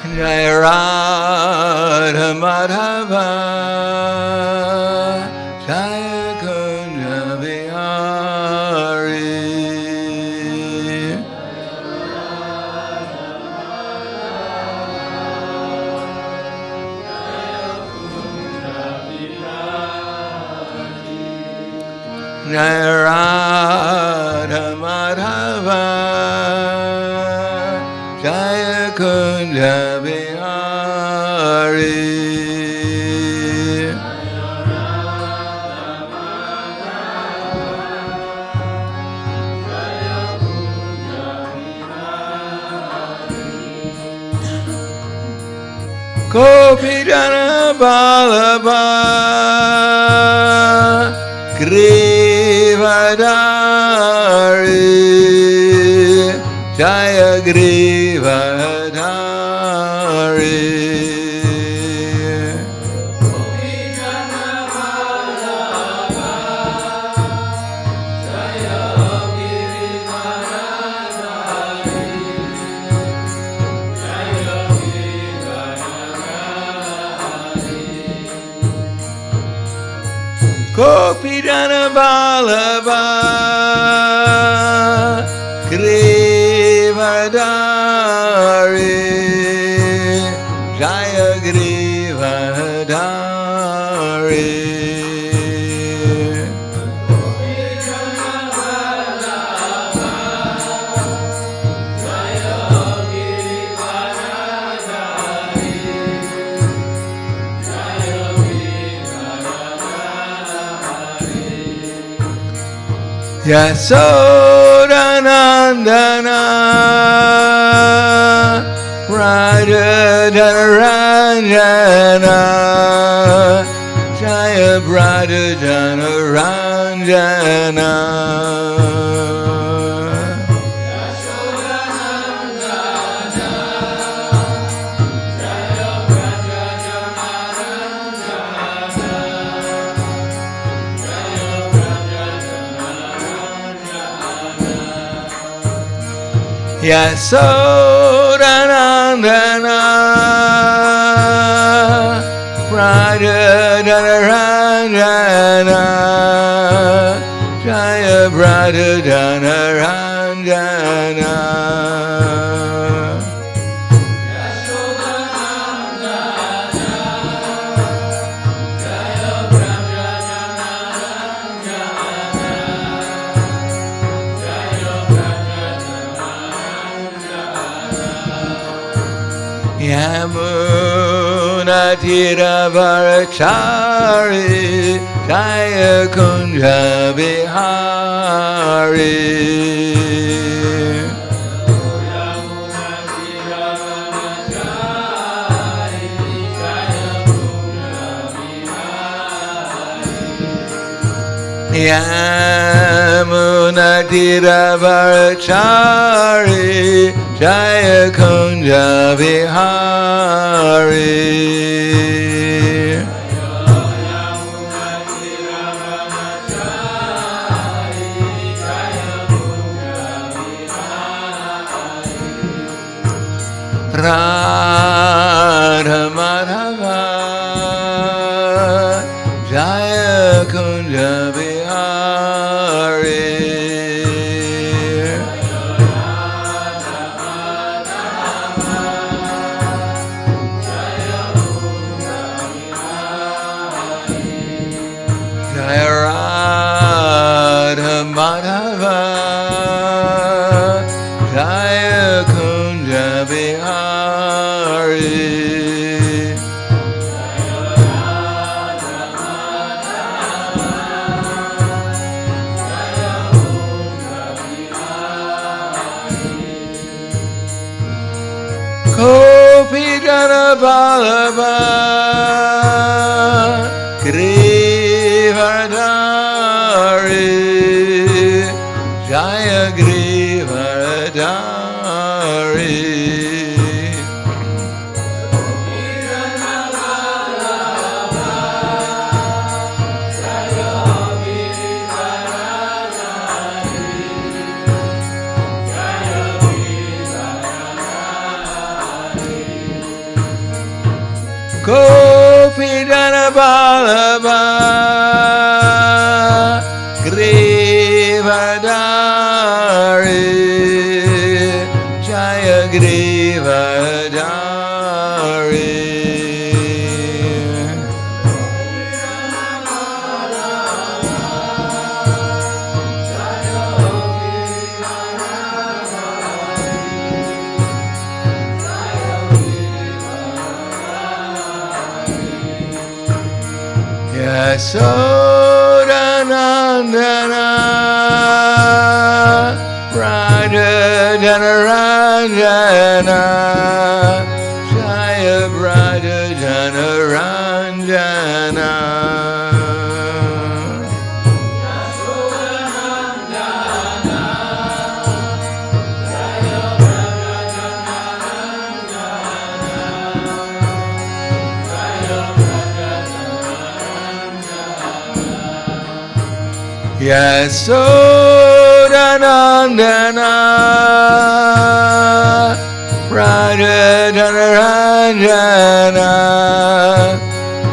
Jai Radha Madhava Jai Kunja Vihari Jai Radha Madhava Jaya Kunja Vihari Gopi Jana Vallabha Grivadari Jaya Grivadari Gopi Jana Vallabha Grivadari Jaya Grivadari Yasodanandana Raja Janaranjana Jaya Raja Janaranjana Yasodanandana Raja Janaranjana Jaya Raja Janaranjana Yamuna Tiravarachari Jaya Kunja Vihari Yamuna Tiravarachari Jaya Kunja Vihari Radha Madhava Jaya Kunja Vihari Radha Madhava Jaya Kunja Vihari Gopi Jana Vallabha Grivadari Jaya Grivadari Gopi Jana Vallabha Grivadari Jaya Grivadari Yasodanandana Raja Janaranjana Jaya Raja Janaranjana Yasodanandana Raja Janaranjana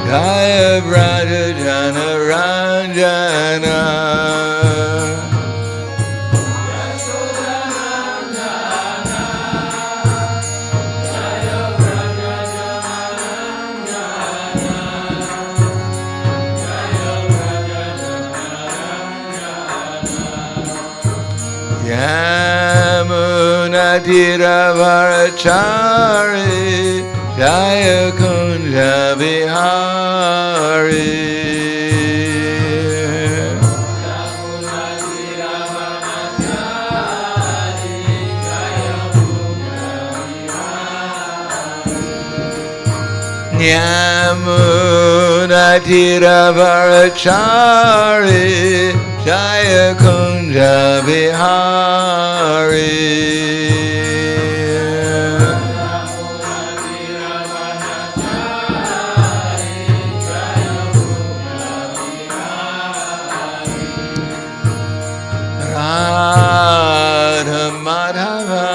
Jaya Raja Janaranjana Yamunatiravarachari Jaya Kunja Vihari Yamunatiravarachari Jaya Kunja Vihari Radha Madhava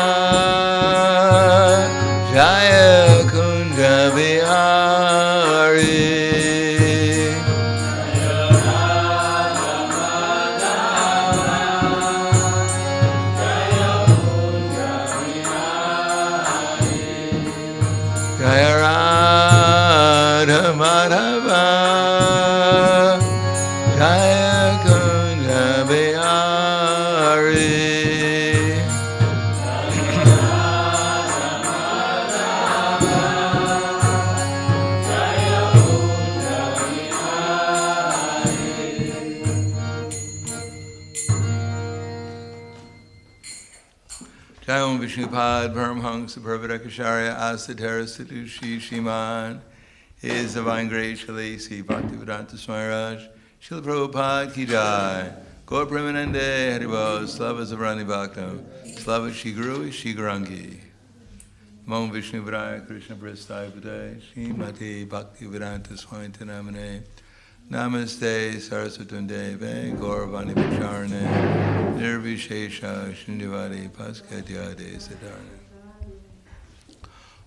Jaya Kunja Vihari Jaya Radha Madhava Jaya Kunja Vihari Jai Om Vishnupad Paramhansa Parvadakacharya Asadhara Sadushi Shiman His Divine Grace Shalesi Bhakti-Vedanta Swami Raj Srila Prabhupada Ki Jai Gaur Premanande Haribol Slava Zavrani Bhaktam Slava Shri Guru Shri Gurangi Om Vishnu Vidaya Krishna Prasthaya Padaya Srimati Bhakti-Vedanta Swami Tanamane Namaste Saraswati Deve Gauravani Vicharane Nirvishesha Shindivadi Paskadyade Siddharne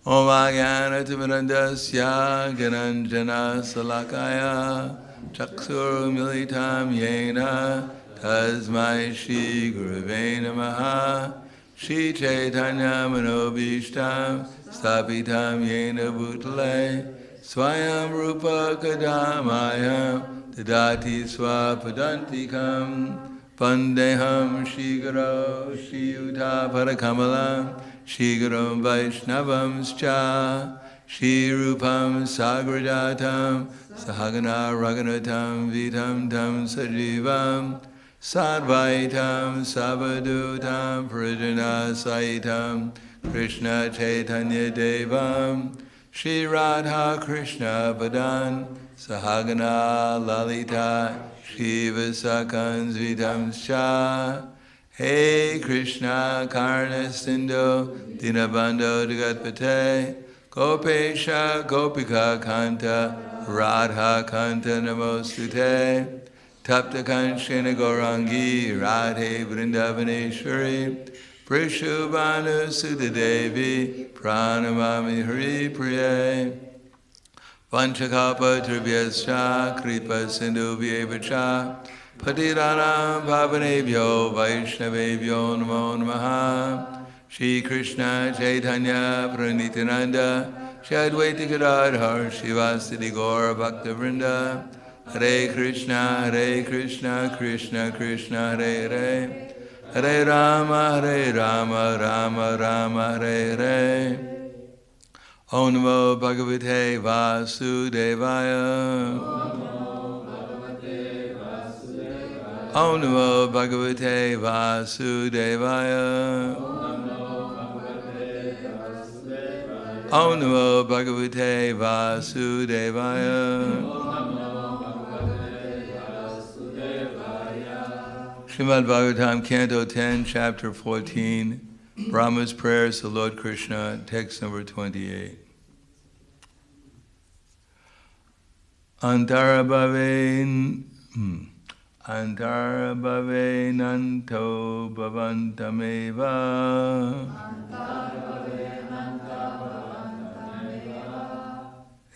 Om Agyana Timirandasya Gananjana Salakaya Chaksur Militam Yena Tasmai Shri Gurave Namaha Shri Chaitanya Manobishtam Stapitam Yena Bhutale Swayam Rupa Kadamayam Tadati Swapadantikam Vandeham Shri Guru Shri Yuta Parakamalam Shri Guru Vaishnavam Scha Shri Rupam Sagrajatam Sahagana Raghunatam Vitam Tam Sajivam Sadvaitam Savadutam Prijana Saitam Krishna Chaitanya Devam Shri Radha Krishna Vadan Sahagana Lalita Shiva Sakans Vitam Sha Hey Krishna Karna Sindhu Dinabandho Jagatpate Gopesha Gopika Kanta Radha Kanta Namostute Tapta Kanshena Gaurangi Radhe Vrindavaneshwari Prishubhanu Sudha Devi Pranamami Hari Priye Vanchakapatribhyascha kripa sindhubhyevacha patiranam pavanebhyo vaishnavebhyo namo namaha. Shri Krishna Chaitanya Pranityananda Shri Advaita Gadadhar Shivasati Gaura Bhakta-vrinda. Hare Krishna Krishna Krishna Hare Hare, Hare Rama Rama Rama Hare Hare. Om Namo Bhagavate Vasudevaya. Om Namo Bhagavate Vasudevaya. Om Namo Bhagavate Vasudevaya. Srimad-bhagavatam, Canto 10, Chapter 14, Brahma's Prayers to Lord Krishna, text number 28. Antarabhavenanto bhavantameva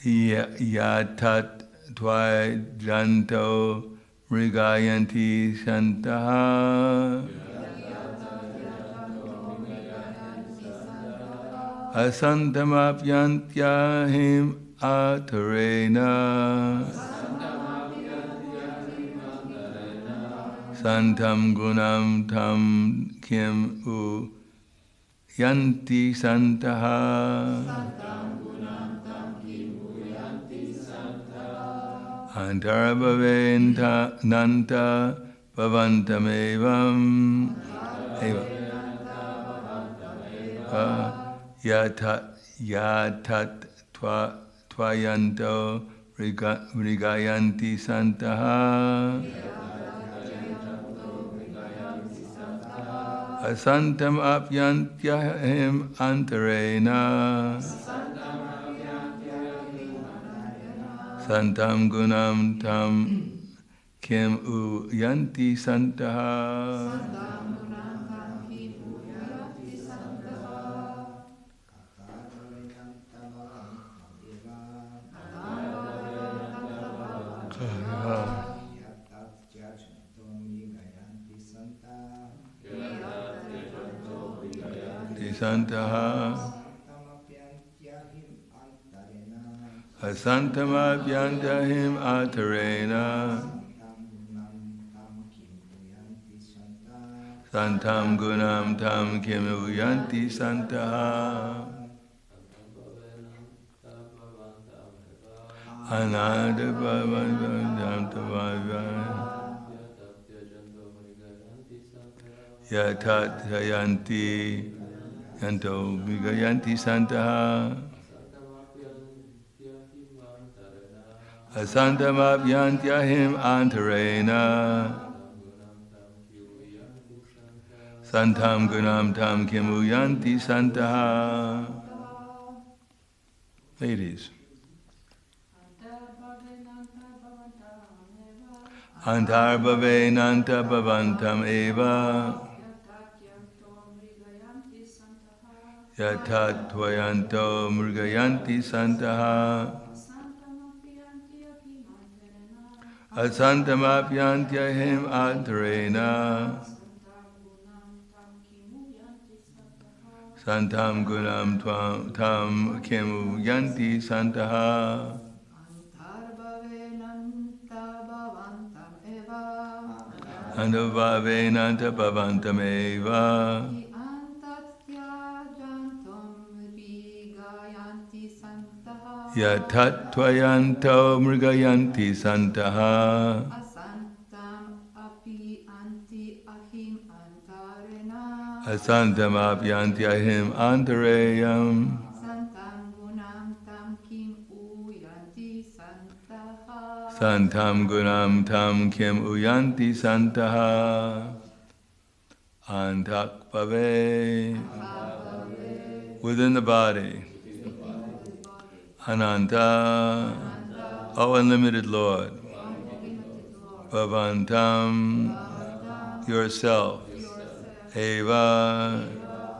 yatat tvajanto Mrigayanti Santaha Asantamapyantyahim Atarena Santam Gunam Tam Kim U Yanti Santaha Antarabhaventa Nanta Bhavantamevam Yatat Tvayanto Vrigayanti Santaha Asantam Apyantyahim Antarena Santam Gunam Tam Kim U Yanti Santaha Santaha Asantamapyantahim Atarena Santam Gunam Tam Kimuyanti Santaha Ananda Bhavantam Tavavan Yatat Hayanti Yanto Vigayanti Santaha Asantamapyantyahim Antarena Santam Gunam Tam Kimuyanti Santaha. Ladies. Antarbhavenanta bhavantam eva Yatat tvayanto mrigayanti santaha Asantamapyantyahim antarena Santam gunam tam kimu yanti santaha Andabhavenanta bhavantam eva Yatat tvayanto mrigayanti santaha Asantam apyantyahim antareyam Santam gunam tam kim uyanti santaha Antak bhave within the body Ananta, O unlimited Lord, Bhavantam, yourself, Eva,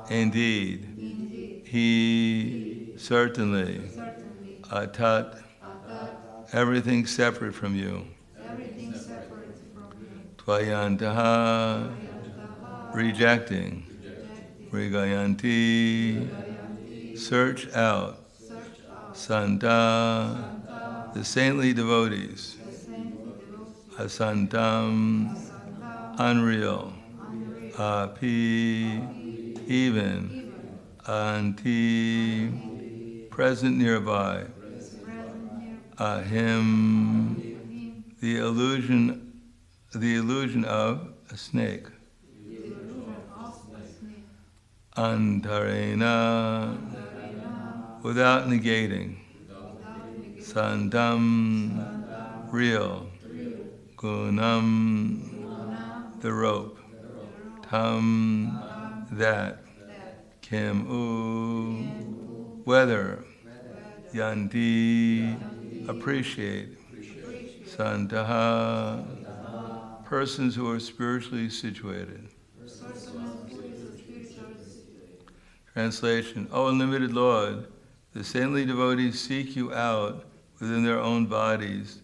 indeed, he, certainly, Atat, everything separate from you. Tvayantaha, rejecting. Vrigayanti, search out. Santa, the saintly devotees. Asantam, unreal. Api, even. Anti, present nearby. Ahim, the illusion of a snake. Antarena, without negating. Sandam, real. Gunam, the rope. Tam, that. Kim, whether. Yanti, appreciate. Santaha, persons who are spiritually situated. Translation: O unlimited Lord, the saintly devotees seek you out within their own bodies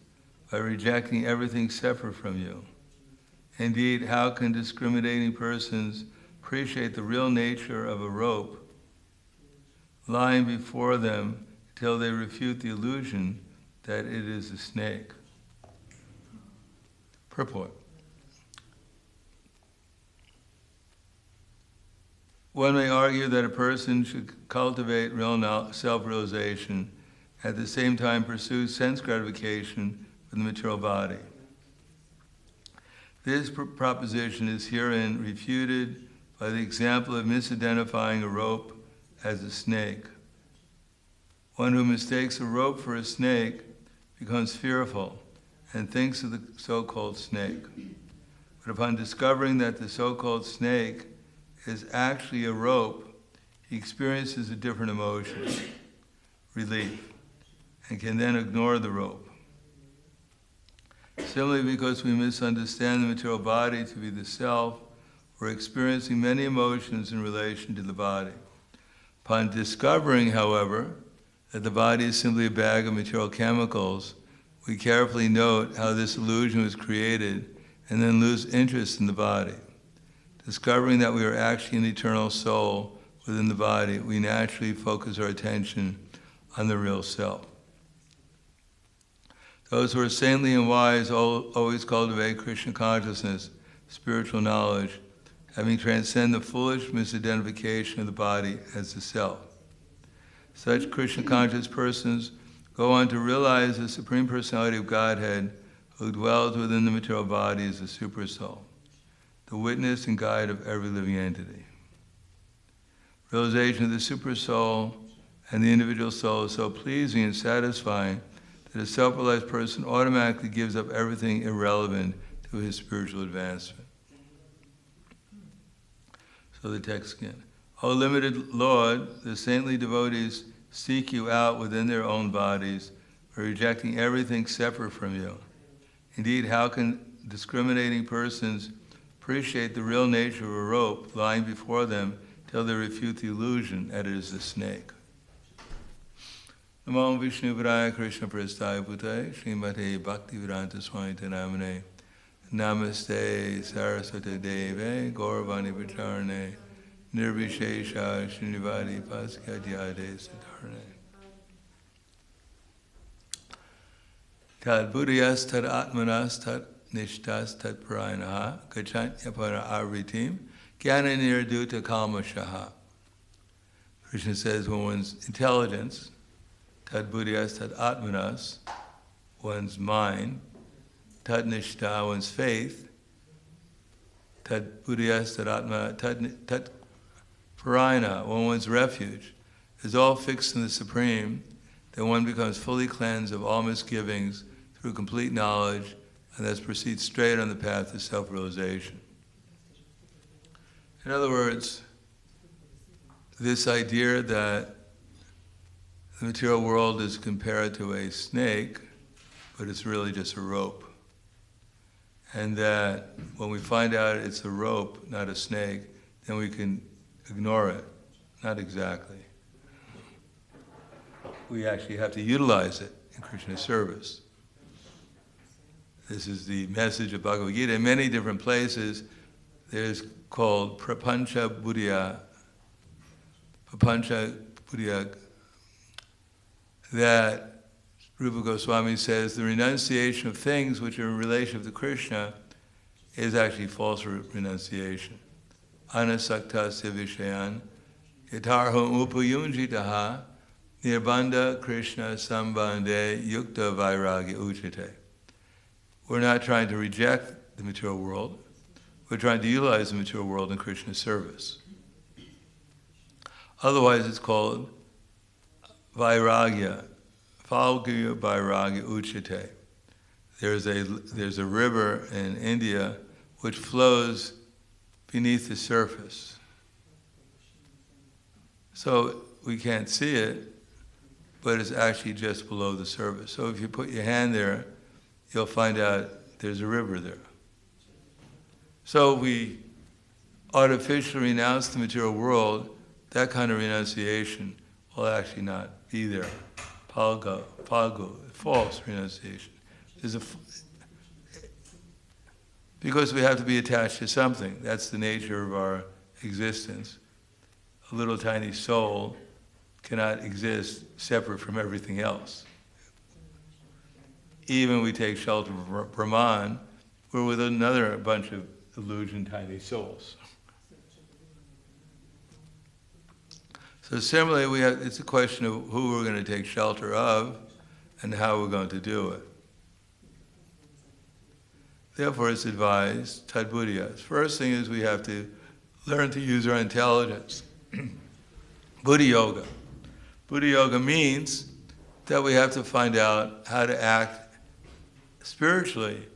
by rejecting everything separate from you. Indeed, how can discriminating persons appreciate the real nature of a rope lying before them until they refute the illusion that it is a snake? Purport. One may argue that a person should cultivate real self-realization, at the same time pursue sense gratification from the material body. This proposition is herein refuted by the example of misidentifying a rope as a snake. One who mistakes a rope for a snake becomes fearful and thinks of the so-called snake. But upon discovering that the so-called snake is actually a rope, he experiences a different emotion, relief, and can then ignore the rope. Similarly, because we misunderstand the material body to be the self, we're experiencing many emotions in relation to the body. Upon discovering, however, that the body is simply a bag of material chemicals, we carefully note how this illusion was created and then lose interest in the body. Discovering that we are actually an eternal soul within the body, we naturally focus our attention on the real self. Those who are saintly and wise always cultivate Krishna consciousness, spiritual knowledge, having transcended the foolish misidentification of the body as the self. Such Krishna conscious persons go on to realize the Supreme Personality of Godhead who dwells within the material body as the Supersoul, the witness and guide of every living entity. Realization of the Supersoul and the individual soul is so pleasing and satisfying that a self-realized person automatically gives up everything irrelevant to his spiritual advancement. So the text again. O limited Lord, the saintly devotees seek you out within their own bodies by rejecting everything separate from you. Indeed, how can discriminating persons appreciate the real nature of a rope lying before them till they refute the illusion that it is a snake? Namo Vishnu Padaya Krishna Prasthaya Bhutaya Srimate Bhakti-Vedanta Swami Namane Namaste Saraswati Deve Gauravani Pacharane Nirvishesha Srinivadi Paskadyade Siddharne Tad Buddhiyas Tad Atmanas Tad Nishtas Tad Parayanaha Gachanyapana Avritim Jnana Nirduta Kalmashaha. Krishna says when one's intelligence, Tad Buddhiyas Tad Atmanas, one's mind, Tad Nishta, one's faith, Tad Buddhiyas Tad Atma, Tad Parayana, one's refuge, is all fixed in the Supreme, then one becomes fully cleansed of all misgivings through complete knowledge, and thus proceeds straight on the path to self-realization. In other words, this idea that the material world is compared to a snake, but it's really just a rope. And that when we find out it's a rope, not a snake, then we can ignore it. Not exactly. We actually have to utilize it in Krishna's service. This is the message of Bhagavad Gita. In many different places, there's called prapancha buddhya, that Rupa Goswami says the renunciation of things which are in relation to Krishna is actually false renunciation. Anasaktasya vishayan yatarham upayunjitaha nirbandha Krishna sambandhe yukta vairagya uchate. We're not trying to reject the material world. We're trying to utilize the material world in Krishna's service. Otherwise, it's called vairagya, falgya vairagya uchate. There's a river in India which flows beneath the surface. So we can't see it, but it's actually just below the surface. So if you put your hand there, you'll find out there's a river there. So we artificially renounce the material world. That kind of renunciation will actually not be there. Falgu, false renunciation. Because we have to be attached to something. That's the nature of our existence. A little tiny soul cannot exist separate from everything else. Even we take shelter from Brahman, we're with another bunch of illusion tiny souls. So similarly, it's a question of who we're going to take shelter of and how we're going to do it. Therefore, it's advised, tad-buddhya. First thing is we have to learn to use our intelligence. Buddhi-yoga. Buddhi-yoga means that we have to find out how to act spiritually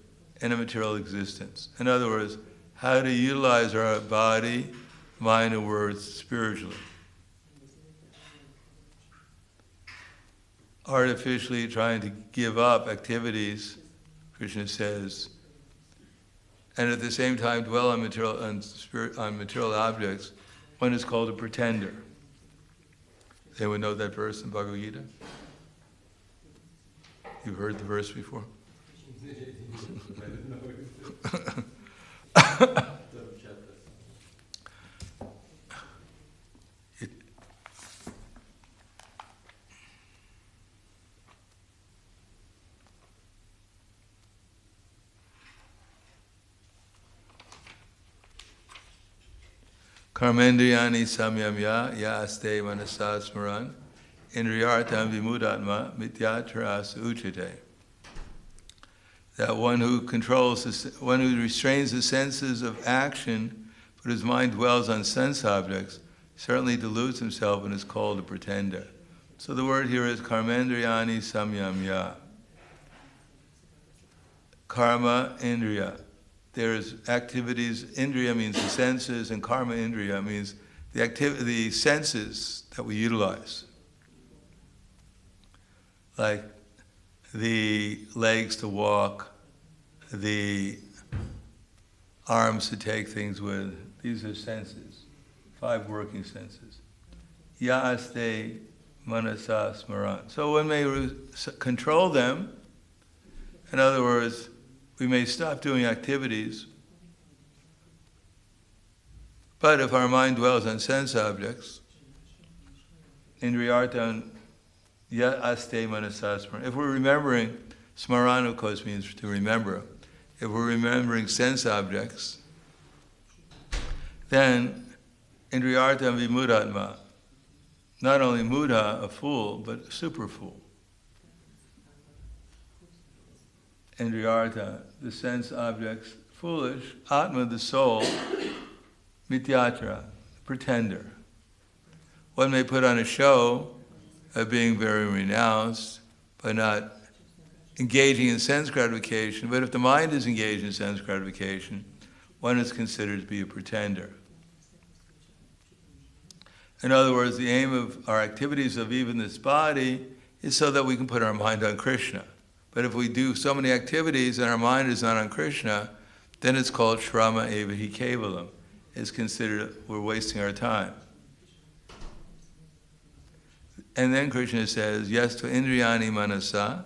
in a material existence. In other words, how to utilize our body, mind, and words spiritually. Artificially trying to give up activities, Krishna says, and at the same time dwell on material objects, one is called a pretender. Does anyone know that verse in Bhagavad Gita? You've heard the verse before? Karmendriyani samyamya ya aste manasa smaran indriyartam vimudatma mityatras uchate. That one who one who restrains the senses of action, but his mind dwells on sense objects, certainly deludes himself and is called a pretender. So the word here is karmendriyani samyamya. Karma indriya. There's activities, indriya means the senses, and karma indriya means the senses that we utilize. Like the legs to walk, the arms to take things with. These are senses, 5 working senses. Yaaste manasa smaran. So one may control them. In other words, we may stop doing activities, but if our mind dwells on sense objects, indriyartan ya aste manasasmaran. If we're remembering, smaran of course means to remember. If we're remembering sense objects, then indriyartan vimudatma. Not only mudha, a fool, but a super fool. Indriyarta, the sense objects, foolish. Atma, the soul. Mityatra, pretender. One may put on a show of being very renounced, but not engaging in sense gratification. But if the mind is engaged in sense gratification, one is considered to be a pretender. In other words, the aim of our activities of even this body is so that we can put our mind on Krishna. But if we do so many activities and our mind is not on Krishna, then it's called shrama eva hi kevalam. It's considered we're wasting our time. And then Krishna says, yes to indriyani manasa,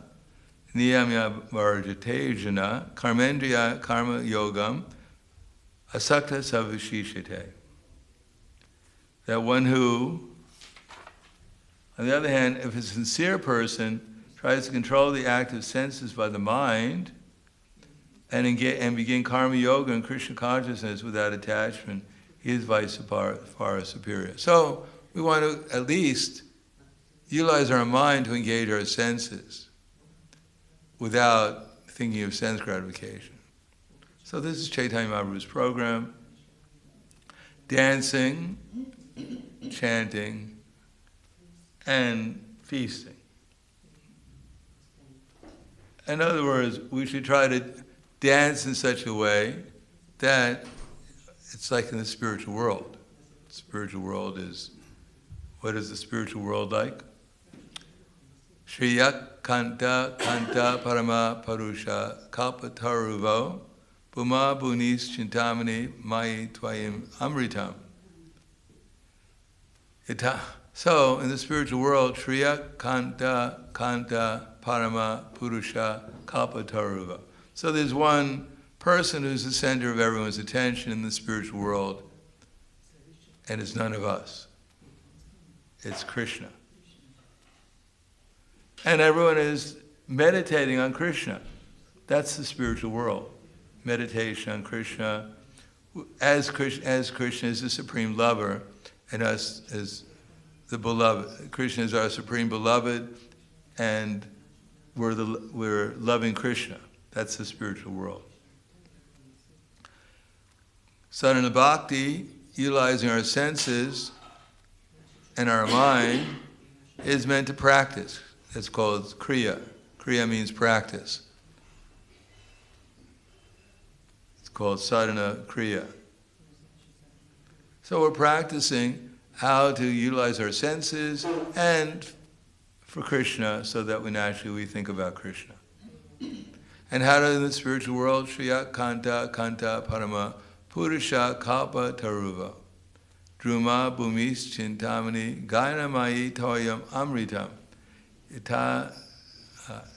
niyamya varjatejana karmendriya karma yogam asakta savishishite. That one who, on the other hand, if a sincere person tries to control the active senses by the mind and begin karma yoga and Krishna consciousness without attachment, he is far superior. So we want to at least utilize our mind to engage our senses without thinking of sense gratification. So this is Chaitanya Mahaprabhu's program. Dancing, chanting, and feasting. In other words, we should try to dance in such a way that it's like in the spiritual world. The spiritual world is, what is the spiritual world like? Shriyak kanta kanta parama parusha kalpataruvo bhuma bunis chintamani mai tvayim amritam. So, in the spiritual world, Shriya Kanta Kanta Parama Purusha Kalpataruva. So there's one person who's the center of everyone's attention in the spiritual world, and it's none of us. It's Krishna. And everyone is meditating on Krishna. That's the spiritual world. Meditation on Krishna. As Krishna is the supreme lover, and us as the beloved. Krishna is our supreme beloved, and we're loving Krishna. That's the spiritual world. Sadhana bhakti, utilizing our senses and our mind, is meant to practice. It's called kriya. Kriya means practice. It's called sadhana kriya. So we're practicing how to utilize our senses and for Krishna, so that we think about Krishna. And how to, in the spiritual world, Shriya Kanta Kanta Parama Purusha Kalpa Taruva Druma Bhumis Chintamani Gaina Mai Toyam Amritam.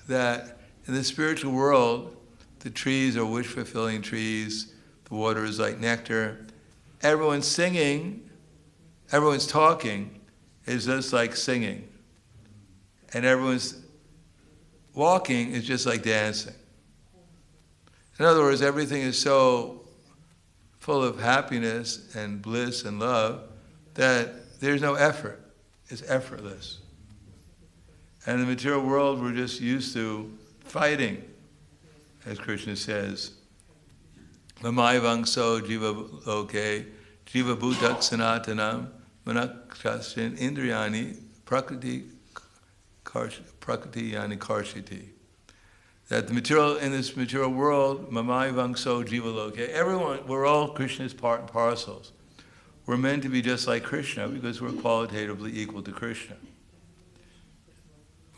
That in the spiritual world, the trees are wish-fulfilling trees, the water is like nectar. Everyone's singing, everyone's talking is just like singing. And everyone's walking is just like dancing. In other words, everything is so full of happiness and bliss and love that there's no effort. It's effortless. And in the material world, we're just used to fighting, as Krishna says. Mamai vangso jiva loke, jiva bhutak sanatanam, manakshashin indriyani, prakriti yani karshiti. That the material, in this material world, mamai vangso jiva loke, everyone, we're all Krishna's part and parcels. We're meant to be just like Krishna because we're qualitatively equal to Krishna.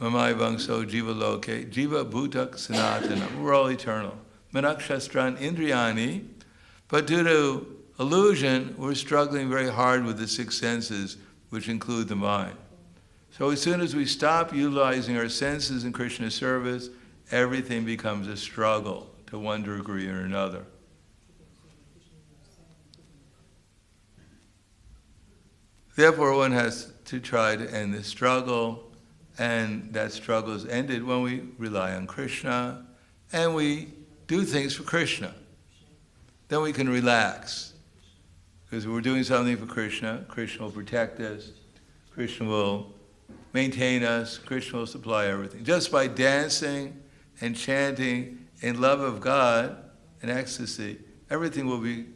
Mamai vangso jiva loke, jiva bhutak sanatanam. We're all eternal. Manakshastran indriyani, but due to illusion, we're struggling very hard with the six senses, which include the mind. So as soon as we stop utilizing our senses in Krishna's service, everything becomes a struggle to one degree or another. Therefore, one has to try to end this struggle, and that struggle is ended when we rely on Krishna and we do things for Krishna. Then we can relax. Because we're doing something for Krishna, Krishna will protect us, Krishna will maintain us, Krishna will supply everything. Just by dancing and chanting in love of God and ecstasy, everything will be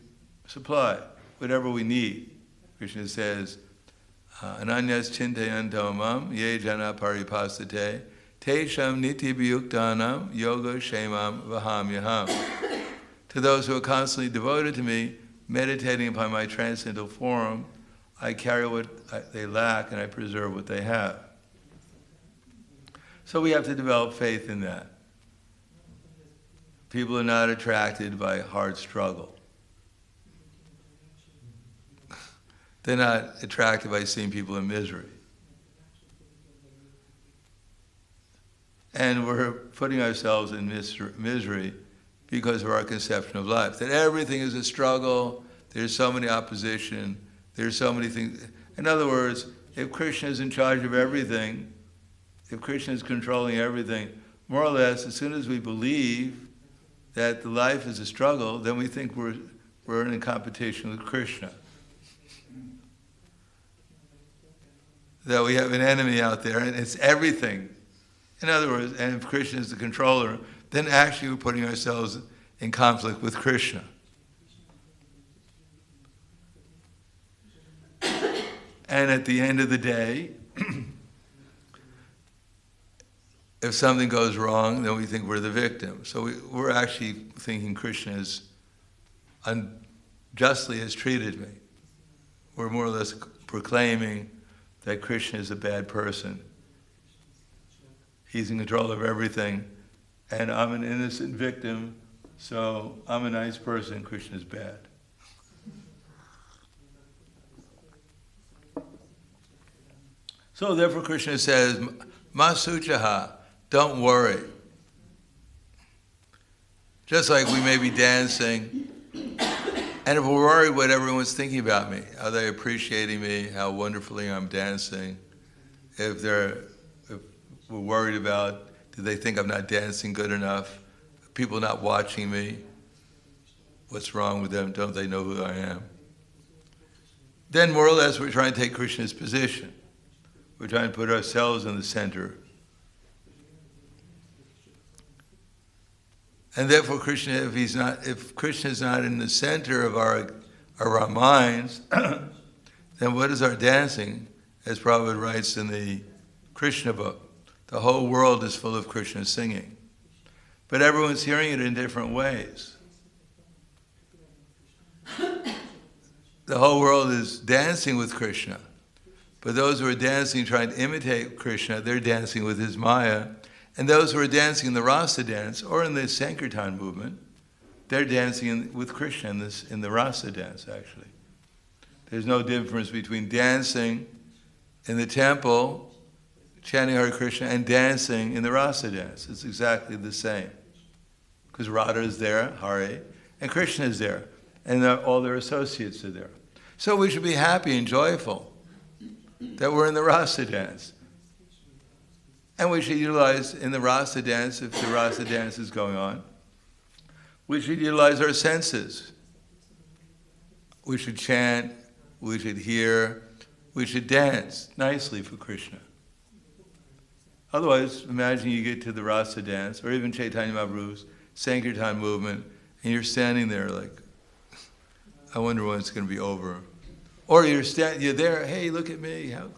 supplied, whatever we need. Krishna says, Ananyas chintayanto mam ye jana paripasate tesham niti biyuktanam yoga shemam vaham yaham. To those who are constantly devoted to me, meditating upon my transcendental form, I carry what they lack and I preserve what they have. So we have to develop faith in that. People are not attracted by hard struggle. They're not attracted by seeing people in misery. And we're putting ourselves in misery because of our conception of life. That everything is a struggle, there's so many opposition, there's so many things. In other words, if Krishna is in charge of everything, if Krishna is controlling everything, more or less, as soon as we believe that the life is a struggle, then we think we're in a competition with Krishna. That we have an enemy out there, and it's everything. In other words, and if Krishna is the controller, then actually we're putting ourselves in conflict with Krishna. And at the end of the day, if something goes wrong, then we think we're the victim. So we're actually thinking Krishna is unjustly has treated me. We're more or less proclaiming that Krishna is a bad person. He's in control of everything, and I'm an innocent victim, so I'm a nice person, Krishna's bad. So therefore Krishna says, Masuchaha, don't worry. Just like we may be dancing, and if we're worried what everyone's thinking about me, are they appreciating me, how wonderfully I'm dancing, if we're worried about, do they think I'm not dancing good enough? People not watching me? What's wrong with them? Don't they know who I am? Then more or less we're trying to take Krishna's position. We're trying to put ourselves in the center. And therefore Krishna, if Krishna is not in the center of our minds, then what is our dancing? As Prabhupada writes in the Krishna book, the whole world is full of Krishna singing. But everyone's hearing it in different ways. The whole world is dancing with Krishna. But those who are dancing, trying to imitate Krishna, they're dancing with his Maya. And those who are dancing in the rasa dance, or in the Sankirtan movement, they're dancing with Krishna in the rasa dance, actually. There's no difference between dancing in the temple, chanting Hare Krishna, and dancing in the rasa dance. It's exactly the same. Because Radha is there, Hare, and Krishna is there, and all their associates are there. So we should be happy and joyful that we're in the rasa dance. And we should utilize in the rasa dance, if the rasa dance is going on, we should utilize our senses. We should chant, we should hear, we should dance nicely for Krishna. Otherwise, imagine you get to the rasa dance, or even Chaitanya Mahaprabhu's Sankirtan movement, and you're standing there like, I wonder when it's going to be over. Or you're there, hey, look at me. How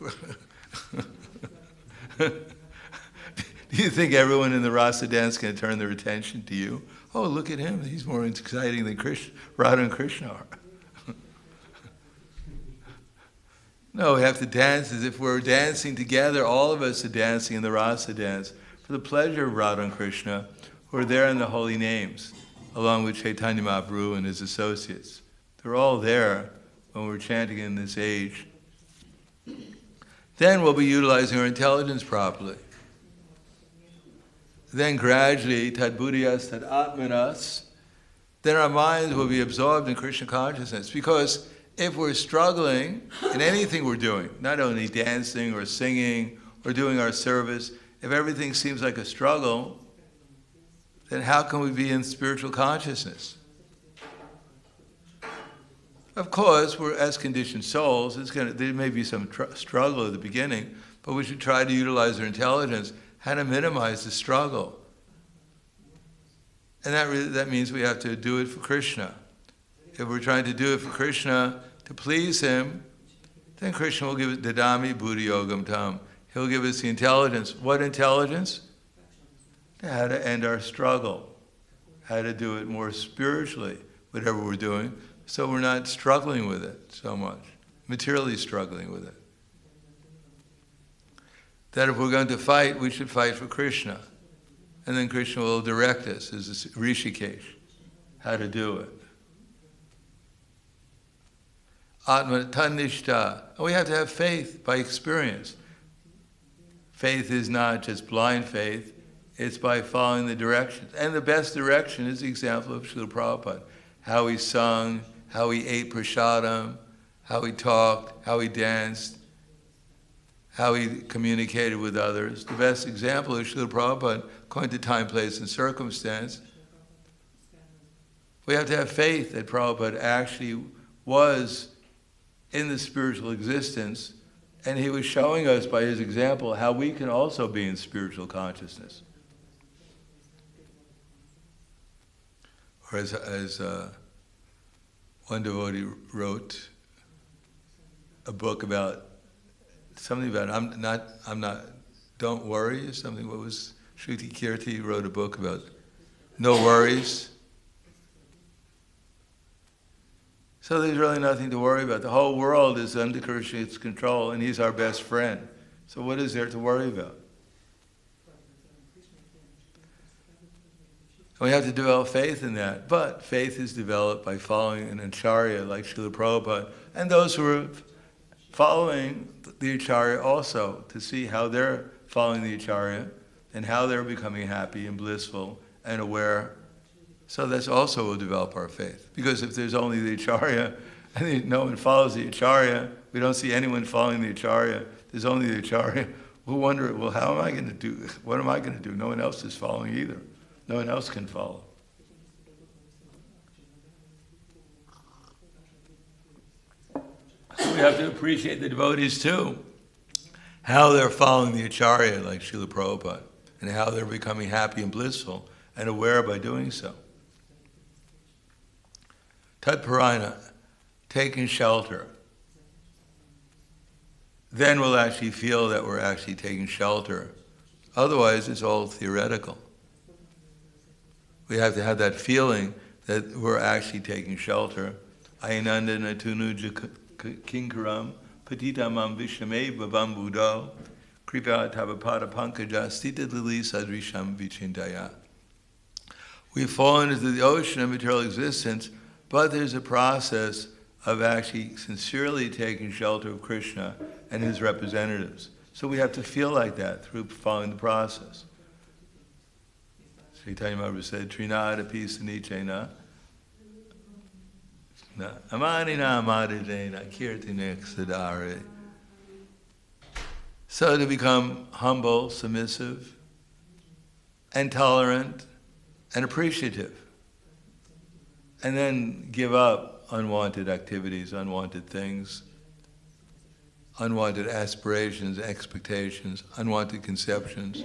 Do you think everyone in the rasa dance can turn their attention to you? Oh, look at him. He's more exciting than Radha and Krishna are. No, we have to dance as if we're dancing together. All of us are dancing in the rasa dance for the pleasure of Radha and Krishna, who are there in the holy names, along with Chaitanya Mahaprabhu and his associates. They're all there when we're chanting in this age. Then we'll be utilizing our intelligence properly. Then gradually, tad buddhiyas, tad atmanas, then our minds will be absorbed in Krishna consciousness. Because if we're struggling in anything we're doing, not only dancing or singing or doing our service, if everything seems like a struggle, then how can we be in spiritual consciousness? Of course, we're as conditioned souls, there may be some struggle at the beginning, but we should try to utilize our intelligence how to minimize the struggle. And that means we have to do it for Krishna. If we're trying to do it for Krishna, to please him, then Krishna will give us dadami buddhi yogam tam. He'll give us the intelligence. What intelligence? How to end our struggle. How to do it more spiritually, whatever we're doing, so we're not struggling with it so much, materially struggling with it. That if we're going to fight, we should fight for Krishna. And then Krishna will direct us as a Rishikesh, how to do it. Atma tanishta. And we have to have faith by experience. Faith is not just blind faith, It's by following the directions. And the best direction is the example of Srila Prabhupada. How he sung, how he ate prasadam, how he talked, how he danced, how he communicated with others. The best example is Srila Prabhupada, according to time, place, and circumstance. We have to have faith that Prabhupada actually was in the spiritual existence, and he was showing us by his example how we can also be in spiritual consciousness. Or as one devotee wrote a book about something about I'm not, don't worry or something. What was Shruti Kirti wrote a book about no worries. So there's really nothing to worry about. The whole world is under Krishna's control, and he's our best friend. So what is there to worry about? And we have to develop faith in that. But faith is developed by following an acharya like Srila Prabhupada, and those who are following the acharya also, to see how they're following the acharya and how they're becoming happy and blissful and aware. So that's also will develop our faith. Because if there's only the acharya and no one follows the acharya, we don't see anyone following the acharya, there's only the acharya, we'll wonder, well, how am I going to do, what am I going to do? No one else is following either. No one else can follow. We have to appreciate the devotees too, how they're following the acharya like Srila Prabhupada, and how they're becoming happy and blissful and aware by doing so. Tatparana, taking shelter. Then we'll actually feel that we're actually taking shelter. Otherwise, it's all theoretical. We have to have that feeling that we're actually taking shelter. Ainanda natunuja kinkaram patitamam vishame babam buddho kripa tavapada pankaja stita lili sadrisham vichindaya. We've fallen into the ocean of material existence, but there's a process of actually sincerely taking shelter of Krishna and his representatives. So we have to feel like that through following the process. Chaitanya Mahaprabhu said, Trinada pisa nichena, amanina amadidena, kirtinek sadare. So to become humble, submissive, and tolerant, and appreciative. And then give up unwanted activities, unwanted things, unwanted aspirations, expectations, unwanted conceptions.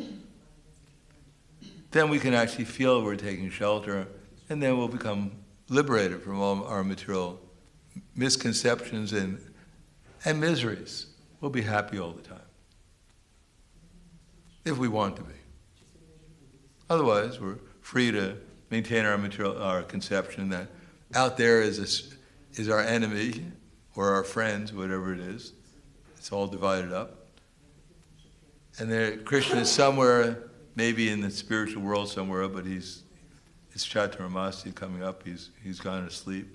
Then we can actually feel we're taking shelter, and then we'll become liberated from all our material misconceptions and miseries. We'll be happy all the time, if we want to be. Otherwise, we're free to maintain our conception that out there is our enemy or our friends, whatever it is. It's all divided up. And there, Krishna is somewhere, maybe in the spiritual world somewhere, but it's Chaturmasi coming up, he's gone to sleep.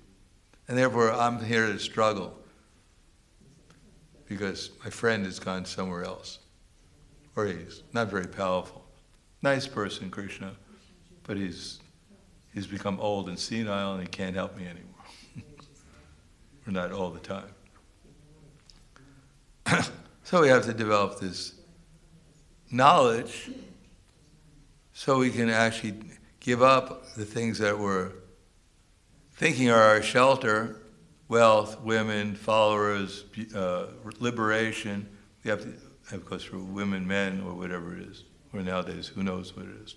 And therefore, I'm here to struggle because my friend has gone somewhere else. Or he's not very powerful. Nice person, Krishna, but he's become old and senile and he can't help me anymore. Or not all the time. So we have to develop this knowledge so we can actually give up the things that we're thinking are our shelter, wealth, women, followers, liberation. We have to, of course, for women, men, or whatever it is. Or nowadays, who knows what it is.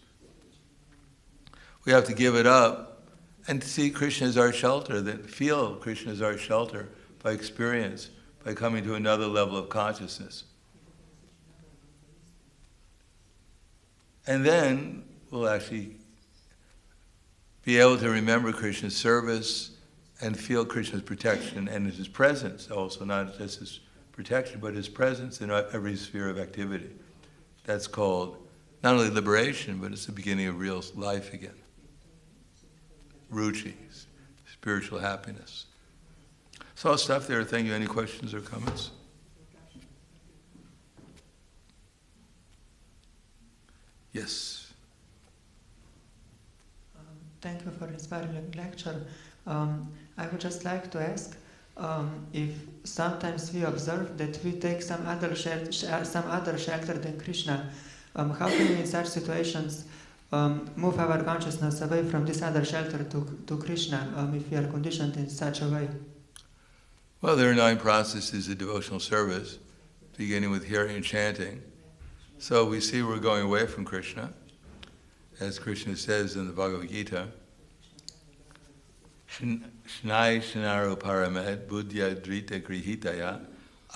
We have to give it up and see Krishna as our shelter, that feel Krishna as our shelter by experience, by coming to another level of consciousness. And then we'll actually be able to remember Krishna's service and feel Krishna's protection and his presence also, not just his protection, but his presence in every sphere of activity. That's called not only liberation, but it's the beginning of real life again. Ruchi, spiritual happiness. So I'll stop there. Thank you. Any questions or comments? Yes. Thank you for inspiring lecture. I would just like to ask if sometimes we observe that we take some other shelter than Krishna. How can we in such situations move our consciousness away from this other shelter to Krishna if we are conditioned in such a way? Well, there are 9 processes of devotional service, beginning with hearing and chanting. So we see we're going away from Krishna, as Krishna says in the Bhagavad Gita, Shnai Shnaro Paramed Buddhya Drita Grihitaya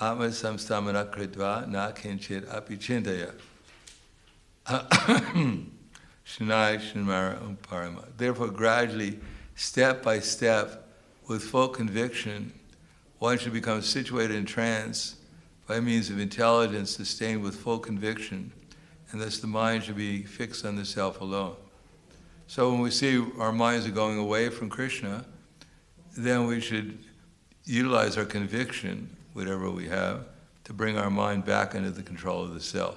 Atma Samstamana Kritva Na Kinchit Apichintaya. Shnai Shnaro Paramed. Therefore, gradually, step by step, with full conviction, one should become situated in trance by means of intelligence sustained with full conviction, and thus the mind should be fixed on the self alone. So when we see our minds are going away from Krishna, then we should utilize our conviction, whatever we have, to bring our mind back under the control of the self.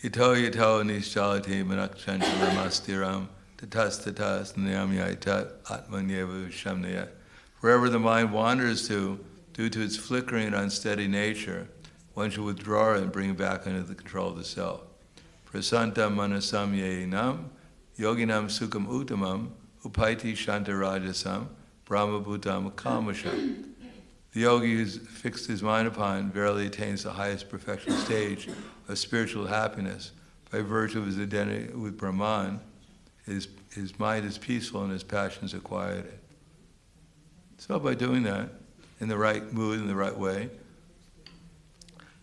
Yato yato nischalati manakchantalamastiram tatas niyamyaitat atmanyeva shamnayat. Wherever the mind wanders to, due to its flickering and unsteady nature, one should withdraw it and bring it back under the control of the self. Prasantam manasam yeinam, yoginam sukham uttamam, upaiti shantarajasam, brahmabhutam kamasham. The yogi who's fixed his mind upon verily attains the highest perfection stage of spiritual happiness. By virtue of his identity with Brahman, his mind is peaceful and his passions are quieted. So by doing that, in the right mood, in the right way,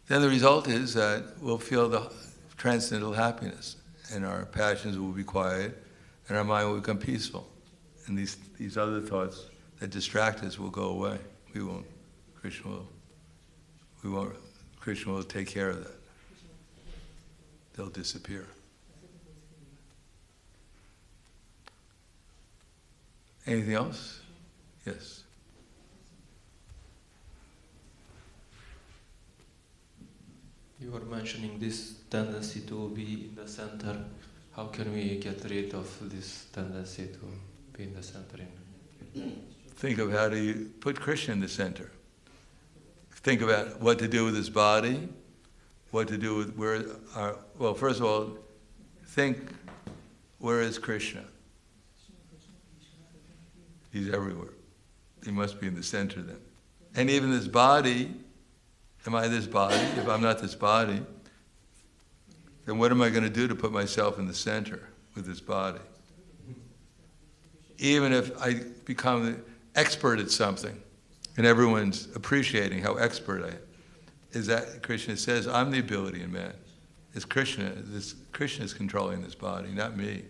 then the result is that we'll feel the transcendental happiness, and our passions will be quiet, and our mind will become peaceful. And these other thoughts that distract us will go away. We won't. Krishna will take care of that. They'll disappear. Anything else? Yes. You were mentioning this tendency to be in the center. How can we get rid of this tendency to be in the center? Think of how do you put Krishna in the center. Think about what to do with his body, what to do with well, first of all, think, where is Krishna? He's everywhere. He must be in the center then. And even this body, am I this body? If I'm not this body, then what am I going to do to put myself in the center with this body? Even if I become expert at something, and everyone's appreciating how expert I am, is that Krishna says, I'm the ability in man. It's Krishna. Krishna is controlling this body, not me.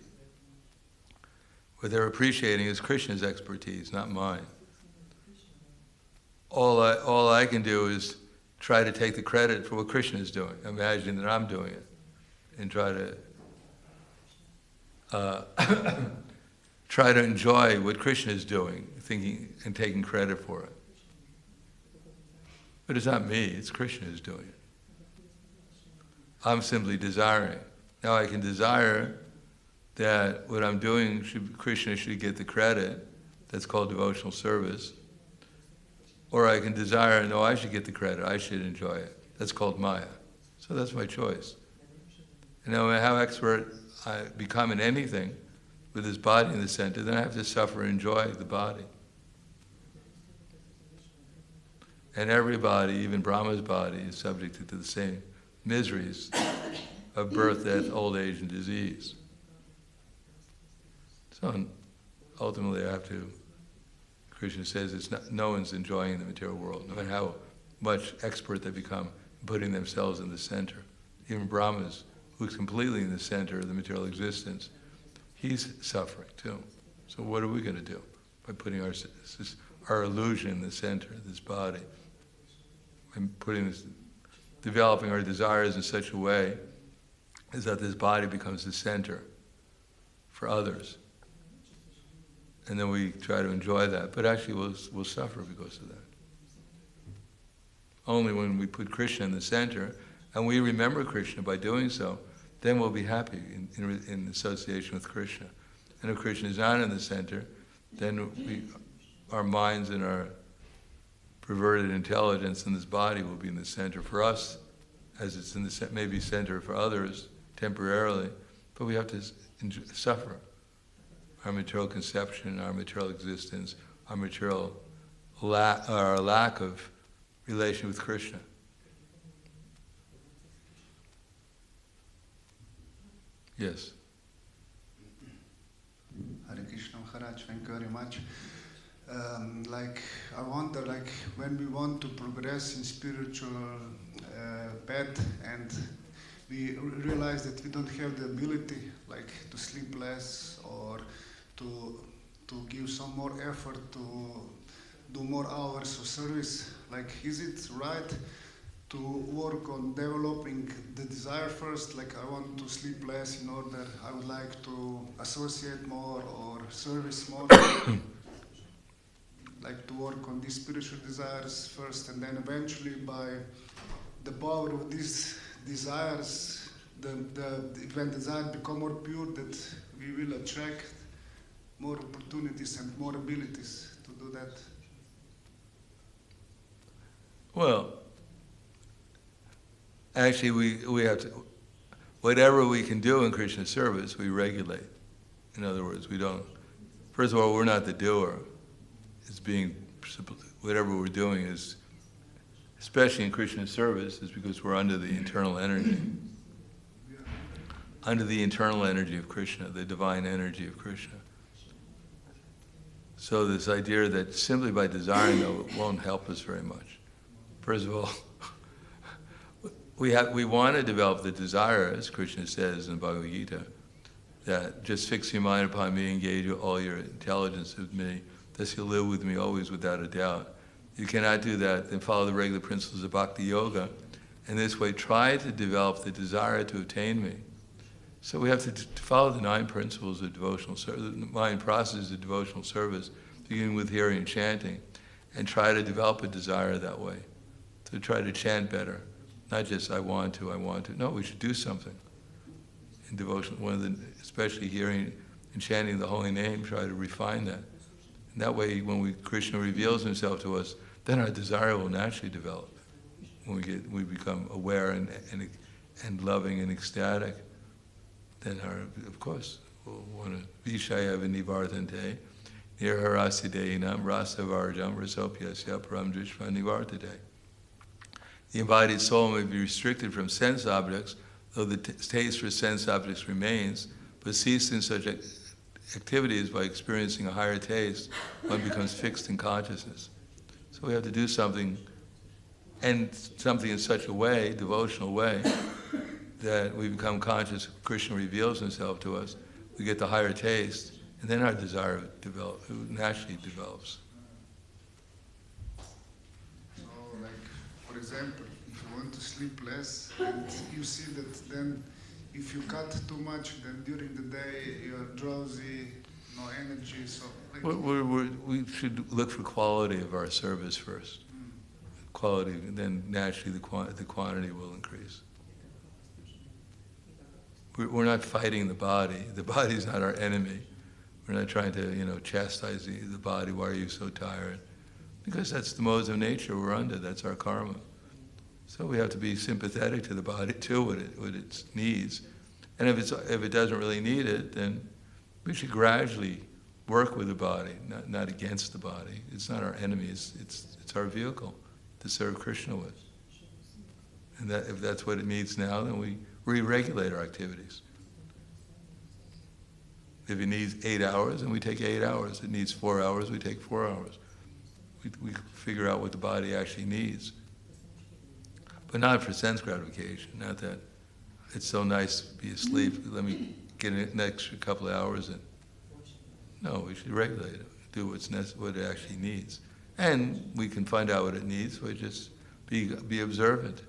What they're appreciating is Krishna's expertise, not mine. All I can do is try to take the credit for what Krishna is doing. Imagine that I'm doing it, and try to enjoy what Krishna is doing, thinking and taking credit for it. But it's not me, it's Krishna who's doing it. I'm simply desiring. Now I can desire that what I'm doing, Krishna should get the credit. That's called devotional service. Or I can desire, no, I should get the credit, I should enjoy it. That's called Maya. So that's my choice. And no matter how expert I become in anything, with this body in the center, then I have to suffer and enjoy the body. And everybody, even Brahma's body, is subjected to the same miseries of birth, death, old age, and disease. So ultimately Krishna says no one's enjoying the material world, no matter how much expert they become putting themselves in the center. Even Brahma's, who's completely in the center of the material existence, he's suffering too. So what are we going to do by putting our illusion in the center of this body? And developing our desires in such a way is that this body becomes the center for others. And then we try to enjoy that, but actually we'll suffer because of that. Only when we put Krishna in the center, and we remember Krishna by doing so, then we'll be happy in association with Krishna. And if Krishna is not in the center, then our minds and our perverted intelligence in this body will be in the center for us, as it's in the maybe center for others temporarily, but we have to suffer our material conception, our material existence, our material our lack of relation with Krishna. Yes. Hare Krishna Maharaj, thank you very much. I wonder, when we want to progress in spiritual path and we realize that we don't have the ability, to sleep less or to give some more effort to do more hours of service, is it right to work on developing the desire first? I want to sleep less in order, I would like to associate more or service more. To work on these spiritual desires first, and then eventually by the power of these desires, when desires become more pure, that we will attract more opportunities and more abilities to do that. Well, actually we have to, whatever we can do in Krishna service, we regulate. In other words, we don't, first of all, we're not the doer. It's being, whatever we're doing is, especially in Krishna service, is because we're under the internal energy. Under the internal energy of Krishna, the divine energy of Krishna. So this idea that simply by desiring, though, it won't help us very much. First of all, we want to develop the desire, as Krishna says in Bhagavad Gita, that just fix your mind upon me, engage all your intelligence with me, thus you'll live with me always without a doubt. You cannot do that, then follow the regular principles of bhakti-yoga, and this way try to develop the desire to attain me. So we have to follow the 9 principles of devotional service, the 9 processes of devotional service, beginning with hearing and chanting, and try to develop a desire that way. To try to chant better. Not just I want to. No, we should do something. In devotion, especially hearing and chanting the holy name, try to refine that. And that way, when Krishna reveals himself to us, then our desire will naturally develop. When we become aware and loving and ecstatic, then of course, we'll want to Vishaya Vinivartante, Nirharasideinam Rasavarjam Rasopyasya Param Drishva Nivartate. The embodied soul may be restricted from sense objects, though the taste for sense objects remains, but ceasing such activities by experiencing a higher taste, one becomes fixed in consciousness. So we have to do something, and something in such a way, devotional way, that we become conscious, Krishna reveals himself to us, we get the higher taste, and then our desire naturally develops. So, for example, if you want to sleep less, and you see that then if you cut too much, then during the day you're drowsy, no energy, so... We should look for quality of our service first. Quality, then naturally the quantity will increase. We're not fighting the body. The body is not our enemy. We're not trying to, chastise the body. Why are you so tired? Because that's the modes of nature we're under. That's our karma. So we have to be sympathetic to the body too, what it needs. And if it doesn't really need it, then we should gradually work with the body, not against the body. It's not our enemy. It's our vehicle to serve Krishna with. And if that's what it needs now, then we re-regulate our activities. If it needs 8 hours, then we take 8 hours. It needs 4 hours, we take 4 hours. We figure out what the body actually needs. But not for sense gratification, not that it's so nice to be asleep, let me get an extra couple of hours in. No, we should regulate it, do what it actually needs. And we can find out what it needs, we just be observant.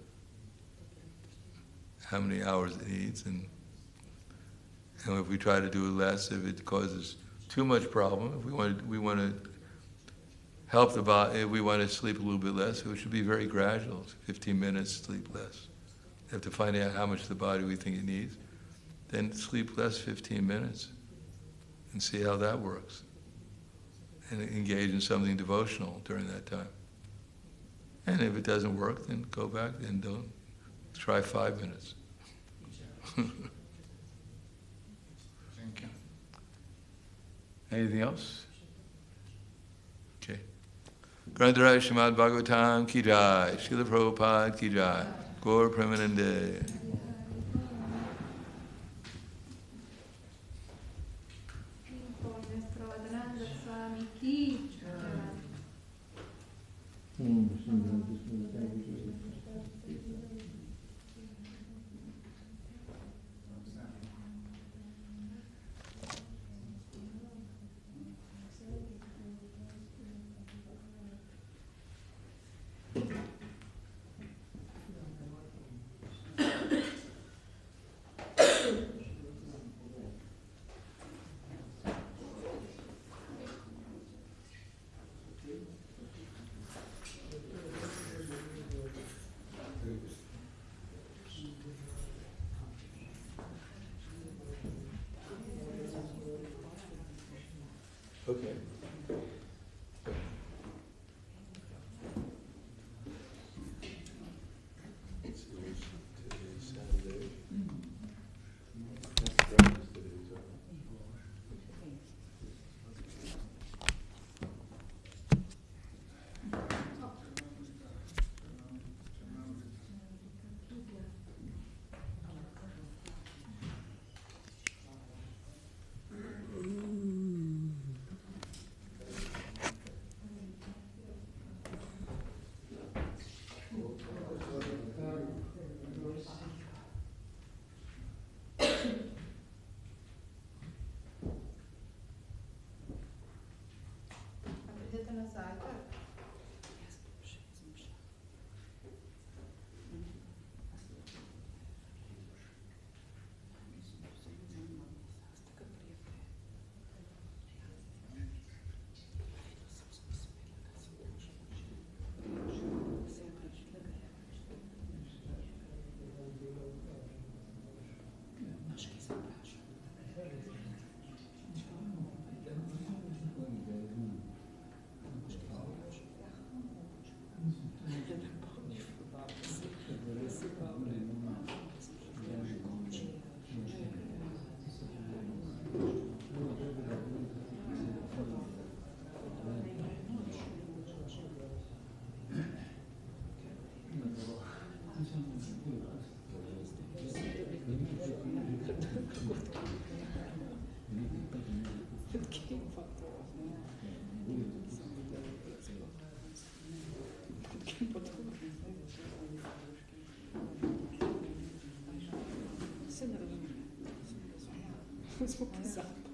How many hours it needs, and if we try to do it less, if it causes too much problem, if we want to help the body, if we want to sleep a little bit less, it should be very gradual. 15 minutes, sleep less. You have to find out how much the body we think it needs. then sleep less 15 minutes and see how that works. And engage in something devotional during that time. And if it doesn't work, then go back and don't try 5 minutes. Thank you. Anything else? Okay. Grandhara srimad-bhagavatam ki jai, Srila Prabhupada ki jai, Gaur Premanande. Prahladananda Swami ki Okay. Idete na zajtrk? Smo pozabili.